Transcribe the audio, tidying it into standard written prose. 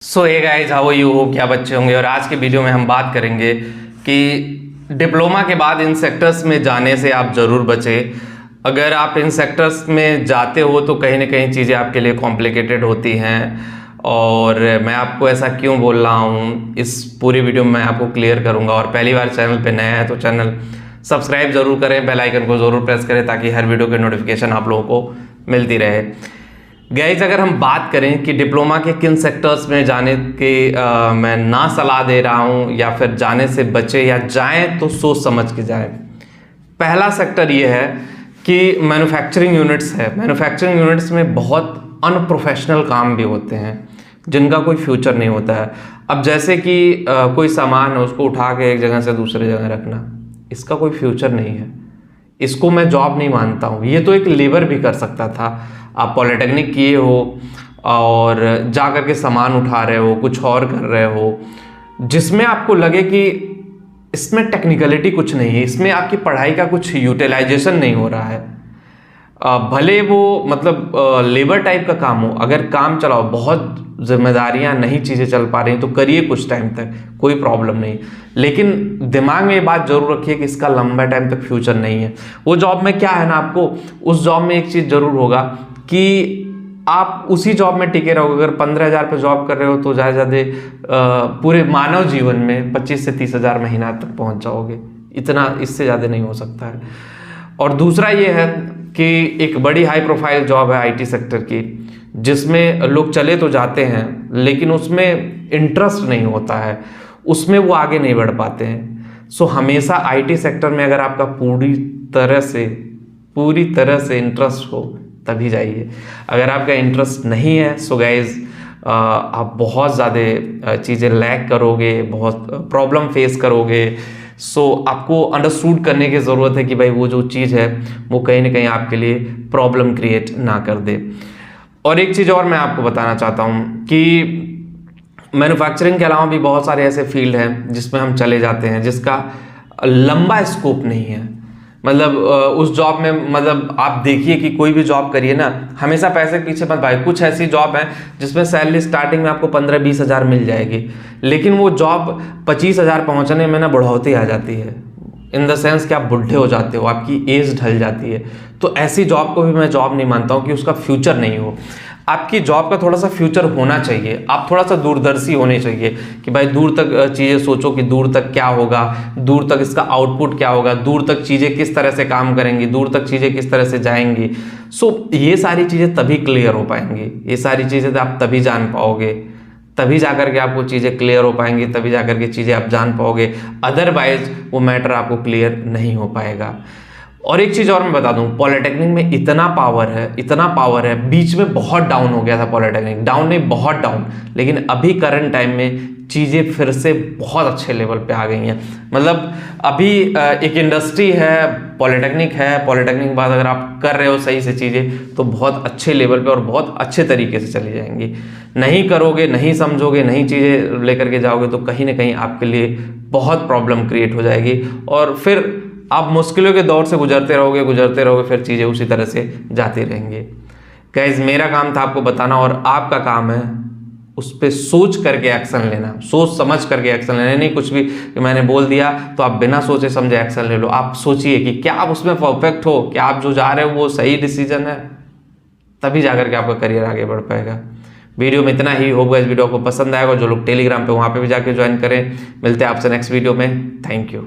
So hey guys, how are you? हो क्या बच्चे होंगे। और आज के वीडियो में हम बात करेंगे कि डिप्लोमा के बाद इन सेक्टर्स में जाने से आप ज़रूर बचें। अगर आप इन सेक्टर्स में जाते हो तो कहीं ना कहीं चीज़ें आपके लिए कॉम्प्लिकेटेड होती हैं। और मैं आपको ऐसा क्यों बोल रहा हूँ, इस पूरी वीडियो में मैं आपको क्लियर करूँगा। और पहली बार चैनल पे नया है तो चैनल सब्सक्राइब ज़रूर करें, बेल आइकन को ज़रूर प्रेस करें ताकि हर वीडियो की नोटिफिकेशन आप लोगों को मिलती रहे। गाइज, अगर हम बात करें कि डिप्लोमा के किन सेक्टर्स में जाने के मैं ना सलाह दे रहा हूं या फिर जाने से बचे या जाएं तो सोच समझ के जाएं। पहला सेक्टर ये है कि मैन्युफैक्चरिंग यूनिट्स है। मैन्युफैक्चरिंग यूनिट्स में बहुत अनप्रोफेशनल काम भी होते हैं जिनका कोई फ्यूचर नहीं होता है। अब जैसे कि कोई सामान है, उसको उठा के एक जगह से दूसरे जगह रखना, इसका कोई फ्यूचर नहीं है। इसको मैं जॉब नहीं मानता हूँ। ये तो एक लेबर भी कर सकता था। आप पॉलिटेक्निक किए हो और जा कर के सामान उठा रहे हो, कुछ और कर रहे हो, जिसमें आपको लगे कि इसमें टेक्निकलिटी कुछ नहीं है, इसमें आपकी पढ़ाई का कुछ यूटिलाइजेशन नहीं हो रहा है। भले वो मतलब लेबर टाइप का काम हो, अगर काम चलाओ, बहुत जिम्मेदारियां नहीं, चीज़ें चल पा रही हैं तो करिए कुछ टाइम तक, कोई प्रॉब्लम नहीं। लेकिन दिमाग में ये बात जरूर रखिए कि इसका लंबा टाइम तक फ्यूचर नहीं है। वो जॉब में क्या है ना, आपको उस जॉब में एक चीज़ जरूर होगा कि आप उसी जॉब में टिके रहोगे। अगर 15,000 पे जॉब कर रहे हो तो ज़्यादा पूरे मानव जीवन में 25 से 30,000 महीना तक पहुंच जाओगे। इतना, इससे ज़्यादा नहीं हो सकता है। और दूसरा ये है कि एक बड़ी हाई प्रोफाइल जॉब है आईटी सेक्टर की, जिसमें लोग चले तो जाते हैं लेकिन उसमें इंटरेस्ट नहीं होता है, उसमें वो आगे नहीं बढ़ पाते हैं। सो हमेशा आईटी सेक्टर में अगर आपका पूरी तरह से इंटरेस्ट हो तभी जाइए। अगर आपका इंटरेस्ट नहीं है सो गाइज आप बहुत ज़्यादा चीज़ें लैग करोगे, बहुत प्रॉब्लम फेस करोगे। सो आपको अंडरस्टूड करने की ज़रूरत है कि भाई वो जो चीज़ है वो कहीं ना कहीं आपके लिए प्रॉब्लम क्रिएट ना कर दे। और एक चीज़ और मैं आपको बताना चाहता हूँ कि मैन्युफैक्चरिंग के अलावा भी बहुत सारे ऐसे फील्ड हैं जिसमें हम चले जाते हैं जिसका लंबा स्कोप नहीं है। मतलब उस जॉब में, मतलब आप देखिए कि कोई भी जॉब करिए ना, हमेशा पैसे के पीछे मत भाई। कुछ ऐसी जॉब है जिसमें सैलरी स्टार्टिंग में आपको 15-20 हज़ार मिल जाएगी, लेकिन वो जॉब 25,000 पहुंचने में ना बढ़ोतरी आ जाती है। इन द सेंस कि आप बुढ़े हो जाते हो, आपकी एज ढल जाती है। तो ऐसी जॉब को भी मैं जॉब नहीं मानता हूँ कि उसका फ्यूचर नहीं हो। आपकी जॉब का थोड़ा सा फ्यूचर होना चाहिए। आप थोड़ा सा दूरदर्शी होने चाहिए कि भाई दूर तक चीज़ें सोचो कि दूर तक क्या होगा, दूर तक इसका आउटपुट क्या होगा, दूर तक चीज़ें किस तरह से काम करेंगी, दूर तक चीज़ें किस तरह से जाएंगी। सो ये सारी चीज़ें तभी क्लियर हो पाएंगी, ये सारी चीज़ें तो आप तभी जान पाओगे, तभी जाकर के आपको चीज़ें क्लियर हो पाएंगी, तभी जाकर के चीज़ें आप जान पाओगे। अदरवाइज वो मैटर आपको क्लियर नहीं हो पाएगा। और एक चीज़ और मैं बता दूं, पॉलिटेक्निक में इतना पावर है। बीच में बहुत डाउन हो गया था पॉलिटेक्निक, डाउन नहीं बहुत डाउन, लेकिन अभी करंट टाइम में चीज़ें फिर से बहुत अच्छे लेवल पे आ गई हैं। मतलब अभी एक इंडस्ट्री है, पॉलिटेक्निक है, पॉलिटेक्निक के बाद अगर आप कर रहे हो सही से चीज़ें तो बहुत अच्छे लेवल पे और बहुत अच्छे तरीके से चली जाएंगी। नहीं करोगे, नहीं समझोगे, नहीं चीज़ें लेकर के जाओगे तो कहीं ना कहीं आपके लिए बहुत प्रॉब्लम क्रिएट हो जाएगी और फिर आप मुश्किलों के दौर से गुजरते रहोगे, फिर चीज़ें उसी तरह से जाती रहेंगी। गाइस, मेरा काम था आपको बताना और आपका काम है उस पर सोच करके एक्शन लेना, सोच समझ करके एक्शन लेना। नहीं कुछ भी कि मैंने बोल दिया तो आप बिना सोचे समझे एक्शन ले लो। आप सोचिए कि क्या आप उसमें परफेक्ट हो, क्या आप जो जा रहे हो वो सही डिसीजन है, तभी जाकर के आपका करियर आगे बढ़ पाएगा। वीडियो में इतना ही होगा। इस वीडियो को पसंद आएगा, जो लोग टेलीग्राम पे वहाँ पे भी जाके ज्वाइन करें। मिलते हैं आपसे नेक्स्ट वीडियो में। Thank you.